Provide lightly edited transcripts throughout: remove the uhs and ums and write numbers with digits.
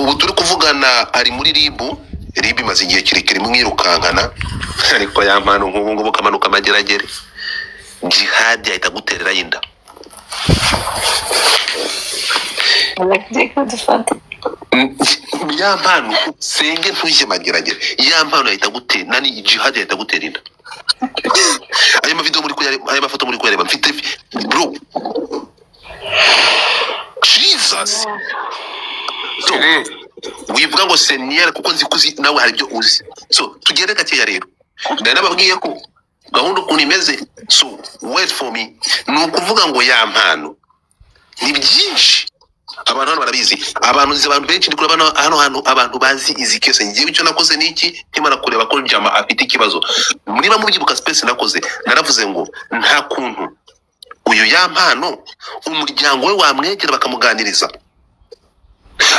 ubu turi kuvugana ari muri RIB maze igihe kirekire mwirukankana ariko ya mpano nk'ubu ngubu kamanuka amageragere jihad yahita guterera yinda ya mpano senge ntuje mageragere ya mpano yahita gutera nani jihad yahita gutera inda ayo mavideo muri kuyareba ayo mafoto muri kuyareba mfite bro Jesus so wivuga ngo senior kuko nzi kuzi nawe hari byo uzi so tugere gakeya rero nababwiye ko gahunda ukuntu imeze so wait for me nukuvuga ngo ya mpano ni byinshi abantu hano barabizi abantu benshi ndi kureba hano abantu bazi izi kese ngiye icyo nakoze niki nkimara kureba ko jama afite ikibazo niba mubyibuka space nakoze naravuze ngo nta kuntu uyu ya mpano umuryango we wamwegera bakamuganiriza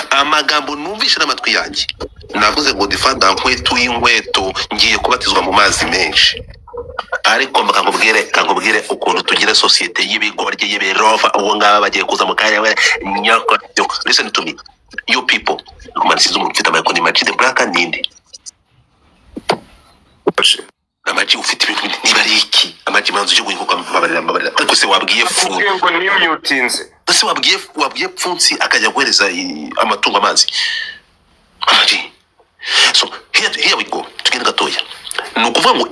amagambo numvisha n'amatwi yanjye navuze ngo difanda inkweto ngiye kubatizwa mu mazi menshi ariko bakangubwire ukuntu tugira societe y'ibigorye y'ibirova uwo ngaba bagiye kuza mu kanya we nyoko listen to me you people kumanisiza umuntu ufite amayiko ni Majid Black ninde amaji ufite ibintu nibariki amaji manzo cyo guhinguka mbabarira ariko se wabwiye fu ngo ni mutinze se wabwiye pfunsi akajya guhereza amatungo amazi amaji so here we go tugenda gatoya nukuvuga ngo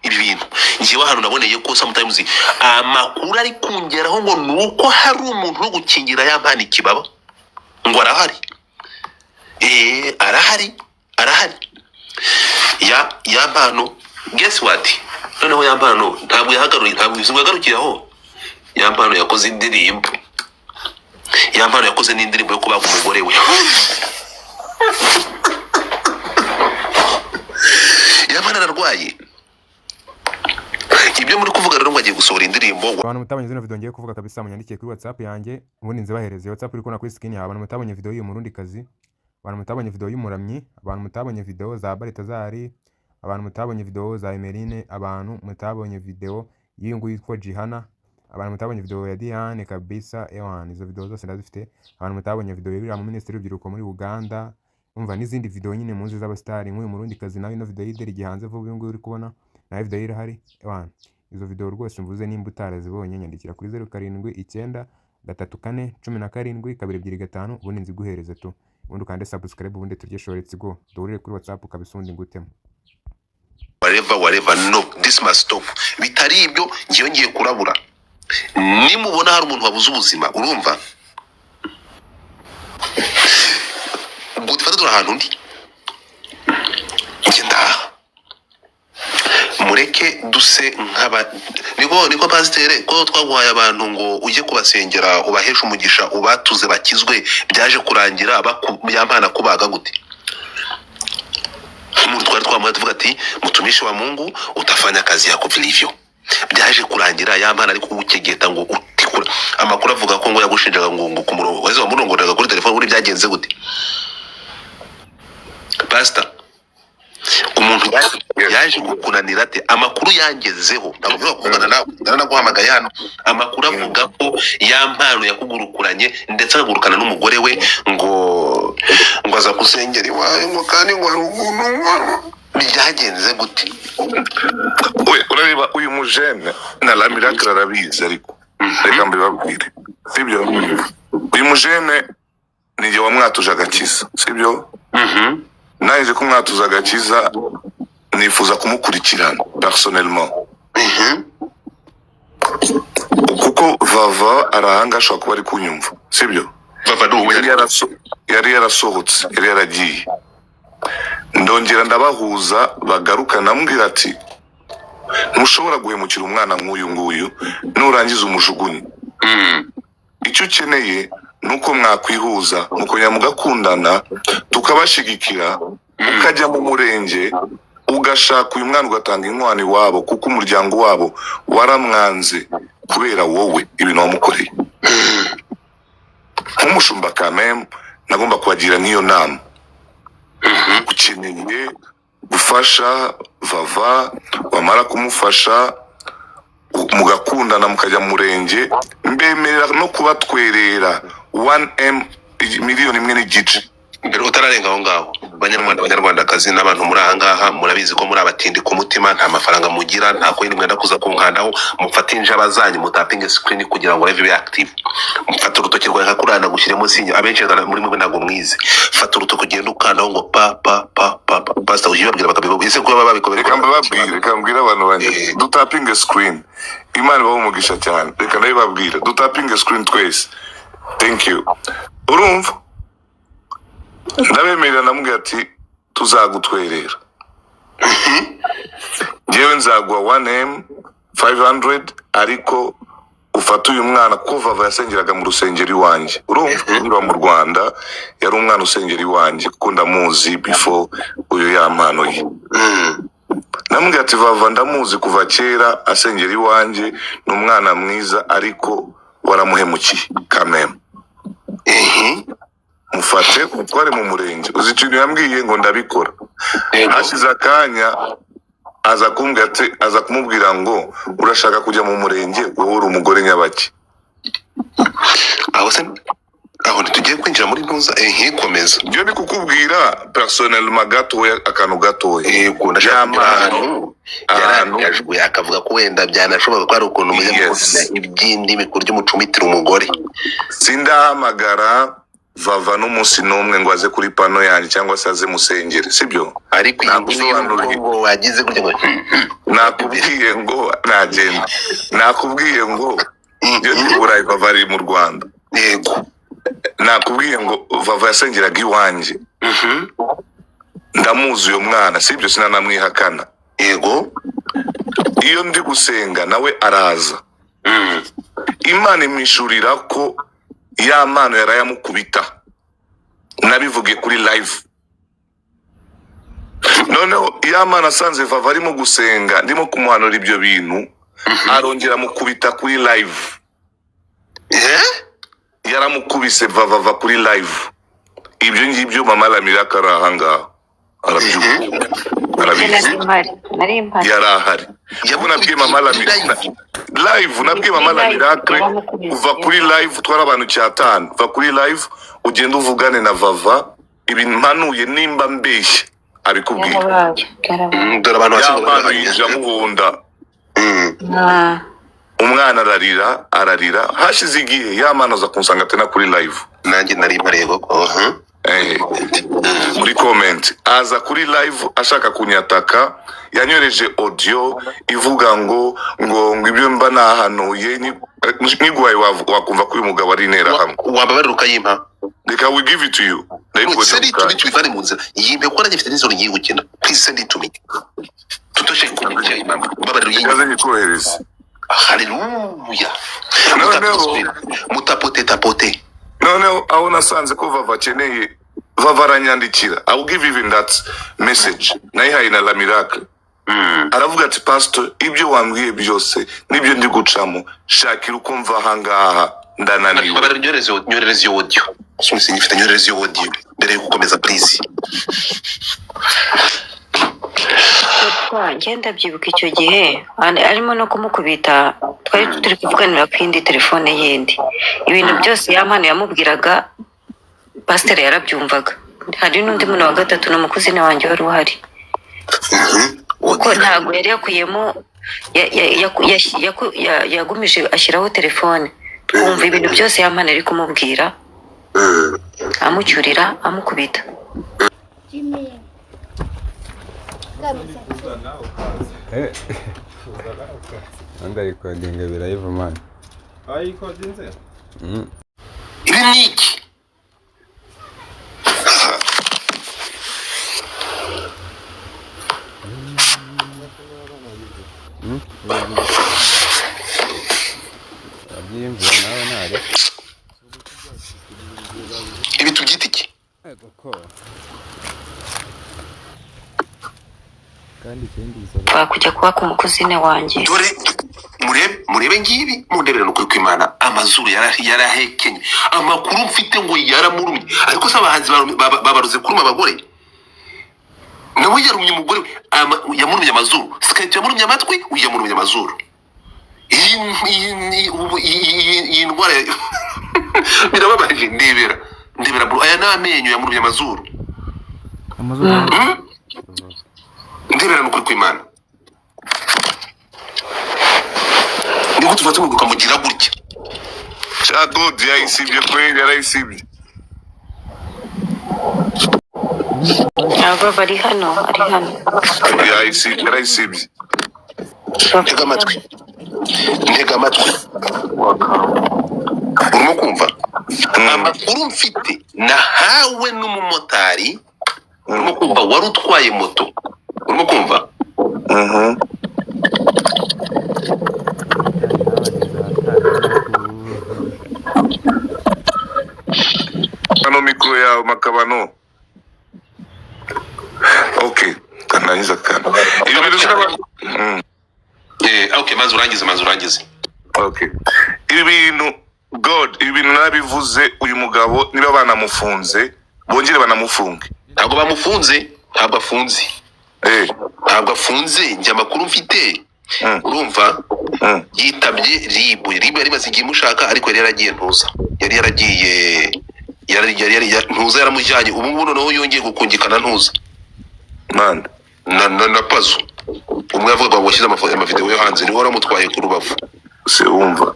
ibi bintu ngiye hano naboneye ko sometimes amakuru ari kungeraho ngo nuko hari umuntu wo gukingira ya mpani kibaba ngo arahari arahari ya mpano guess what noneho ya mpano ntabwo yagarukiraho ya mpano yakoze indirimbo n'indirimbo yo kubaga umugore we yamana narwaye ibyo muri kuvuga rero ngagiye gusohora indirimbo abantu mutabanye zino video ngiye kuvuga kabisa munyandikiye kuri WhatsApp yanjye ubundi nzibahereze WhatsApp uri kubona kuri screen yawe abantu mutabanye video y'uyu murundi kazi abantu mutabanye video y'umuramyi abantu mutabanye video za Baritazari abantu mutabanye video za Emeline abantu mutabanye video y'uyu nguyu yitwa Jihana abantu mutabanye video ya Diane kabisa ewan izo video zose ndazifite abantu mutabanye video y'uriya mu ministry w'urubyiruko muri Uganda umva n'izindi video nyine munzi z'abastari nk'uyu murundi kazi nawe no video y'ideri gihanze vuba uyu nguyu uri kubona na video irahari ewan izo video rwose mvuze nimba utarazibonye nyandikira kuri 07793417 ubundi nziguhereze tu ubundi ukande subscribe ubundi turye shoretse go dorire kuri WhatsApp kabisundi ngutemo whatever no this must stop bitari ibyo ngiye kurabura nimubona hari umuntu wabuze ubuzima urumva ubwo dufata ahantu ndi ngenda mureke duse nk'aba niko pasteur ko twaguhaye abantu ngo ujye kubasengera ubahesha umugisha ubatuze bakizwe byaje kurangira yampana kubaga gute umuntu twari twamuye tuvuga ati mutumishi wa Mungu utafanya kazi yako vilivyo byaje kurangira yampana ariko ukegeta ngo utikura amakuru avuga ko ngo yagushinjaga ngo ku murongo wese wamurongoraga kuri telefone uri byagenze gute pastor umuntu yaje gukunanira ate amakuru yangezeho ndavuga kuvugana nawe ndanaguhamagaye hano amakuru avuga ko yampano yakugurukuranye ndetse agurukana n'umugore we ngo aza kusengera iwawe ngo kandi ngo ari umuntu byagenze gute urareba uyu mujene na la miracle arabizi ariko reka mbibabwire sibyo uyu mujene ni je wamwatuje agakiza sibyo naje kumwatuza agakiza nifuza kumukurikirana personnellement kuko vava arahanga ashobora kuba ari kunyumva sibyo vava yari yarasohotse yari yaragiye ndongera ndabahuza bagaruka nambwira ati ntushobora guhemukira umwana nk'uyu nguyu nurangiza umujugunye icyo ukeneye nuko mwakwihuza mukongera mugakundana tukabashigikira ukajya mu murenge ugashaka uyu mwana ugatanga inkwano iwabo kuko umuryango wabo waramwanze kubera wowe ibintu wamukoreye nk'umushumba kameme nagomba kubagira nk'iyo nama ukeneye gufasha vava wamara kumufasha mugakundana mukajya mu murenge mbemerera no kubatwerera 1M miliyoni imwe n'igice mbere utararenga aho ngaho banyarwandakazi n'abantu muri aha ngaha murabizi ko muri abatindi ku mutima nta mafaranga mugira nta ko mwenda kuza kunkandaho mufate injaba zanyu mutapinge screen kugira ngo live be active mufate urutoki rwawe nkakurana gushyiremo sinyo abenshi muri mwe ntago mwize fata urutoki ugenda ukandaho ngo pa pastor uyibabwira bakabivuga ese kuba babikobera reka mbwira abantu banje dutapinge screen Imana bamugisha cyane reka ndabibabwira dutapinge screen twese thank you urumva ndabemerera namubwira ati tuzagutwerera njyewe nzagwa 1M 500 ariko ufata uyu mwana kuko Vava yasengeraga mu rusengero iwanjye urumva niba mu Rwanda yari umwana usengera iwanjye kuko ndamuzi before uyu yampano ye namubwira ati Vava ndamuzi kuva kera asengera iwanjye n'umwana mwiza ariko waramuhemukiye kameme mufate mutware mu murenge uzi ikintu yambwiye ngo ndabikora hashize akanya aza kumubwira ngo urashaka kujya mu murenge wowe uri umugore nyabaki aho ntitugiye kwinjira muri ntuza komeza njye ndi kukubwira personnellement gatoya akantu gatoya yego ndashaka akavuga ko wenda byanashoboka ko ari ukuntu umunyamuryango iby'indimi kurya umucumitira umugore sindahamagara Vava n'umunsi n'umwe ngo aze kuri pano yanjye cyangwa se aze musengere sibyo ariko ngo wagize gutya ngo nakubwiye ngo nagenda nakubwiye ngo Burayi Vava ari mu Rwanda yego nakubwiye ngo Vava yasengeraga iwanjye ndamuzi uyo mwana sibyo sinanamwihakana yego iyo ndi gusenga nawe araza Imana imwishurira ko ya mano yarayamukubita nabivuge kuri live noneho ya mano asanze Vava arimo gusenga ndimo kumuhanura ibyo bintu arongera mukubita kuri live yaramukubise Vava kuri live ibyo ngibyo mama Lamiraka arahanga arabyuka yarahari yabo nabwiye mama Lamiraka live nabwiye mama Lamiraka uva kuri live twara abantu cyatanu va kuri live ugenda uvugane na Vava ibintu mpanuye nimba mbeshye abikubwira dore abantu basinga muhunda umwana ararira hashize igihe yamana za kunsanga tena kuri live nanjye nari marego muri comment aza kuri live ashaka kunyataka yanyoreje audio ivuga ngo ibyo mba nahanuye niguhaye wakumva ko uyu mugabo ari intera hamwe wababarira ukayimpa reka we give it to you send it to me tubivane mu nzira yimpe ko nanjye mfite n'izoro ngiye gukina please send it to me tutoshe kumenya imana babarira yinyaze nikohereza haleluya mutapote noneho aho nasanze ko Vava akeneye Vava aranyandikira I will give even that message nayihaye na Lamiraka aravuga ati pastor ibyo wambwiye byose nibyo ndi gucamo shakira uko mva ahangaha ndananiwe nyorereze yo audio sumisi ngifite nyorereze yo audio mbere yo gukomeza please ngenda byibuka icyo gihe arimo no kumukubita twari turi kuvuganira ku yindi telefone yindi ibintu byose yampano yamubwiraga pastor yarabyumvaga hari n'undi muntu wa gatatu n'umukuzine wanjye wari uhari uko ntabwo yari yakuyemo yagumije ashyiraho telefone twumva ibintu byose yampano ari kumubwira amucyurira amukubita anda recording live man ayikodinze ibi niki abyimvira nawe nare ibi tubyita iki kandi ikindi gisaba bakujya kuba ku mukuzine wanjye dore murebe ngibi mundebera no kwimana amazuru yarahekenye amakuru mfite ngo yaramurumye ariko se abahanzi babaruze kuruma abagore nawe yarumye umugore yamurumye amazuru Skype yamurumye amatwi yamurumye amazuru iyi ndwara birababaje ndebera ndebera bro aya namenyo yamurumye amazuru ndebera nukuri kw'Imana ndiko tuva tumuguka mugira gutya God yayisibye kweli yarayisibye aba bari hano yayisibye yarayisibye ntega amatwi urimo kumva amakuru mfite nahawe n'umumotari urimo kumva wari utwaye moto urimo kumva ano mikro yawe makabano okay kananiza kana okay maze urangize okay ibintu God ibintu nabivuze uyu mugabo niba banamufunze bongere banamufunge ntabwo bamufunze ntabwo afunze njye amakuru mfite urumva yitabye ribu yari maze igihe mushaka ariko yari yaragiye ntuza ntuza yaramujyanye ubu ngubu noneho yongeye gukungikana ntuza man na pazo umwe avuga ngo washyize amavideo yo hanze niwe waramutwaye ku rubavu se wumva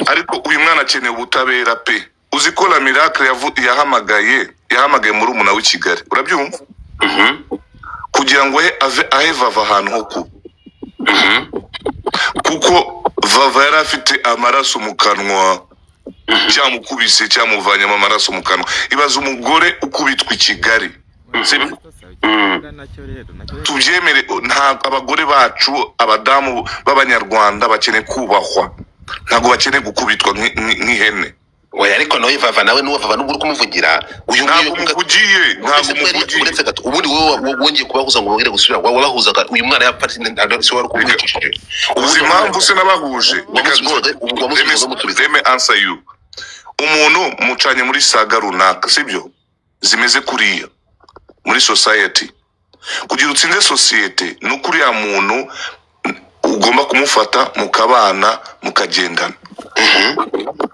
ariko uyu mwana akeneye ubutabera pe uzi ko la miracle yahamagaye muri umuna w'i Kigali urabyumva kugira ngo ahe vava ahantu ho kuba kuko vava yari afite amaraso mu kanwa cyamukubise cyamuvanyemo amaraso mu kanwa ibaza umugore ukubitwa i Kigali tubyemere ntabwo abagore bacu abadamu b'abanyarwanda bakeneye kubahwa ntabwo bakeneye gukubitwa nk'ihene oya ariko nawe vava nawe nuwo vava n'ubwo kumuvugira uyu ntabwo muvugiye uretse gato ubundi wowe wongeye kubahuza ngo bongere gusubira wabahuzaga uyu mwana yapfa ntabwo wari kumwicishije uzi impamvu se nabahuje let me answer you umuntu mucanye muri saga runaka sibyo zimeze kuriya muri society kugira utsinde society n'ukuri ya muntu ugomba kumufata mukabana mukagendana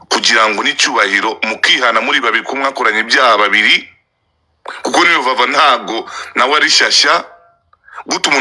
kugira ngo n'icyubahiro mukihana muri babiri kumwakoranye ibyaha babiri kuko niyo vava ntago nawe ari shyashya gutuma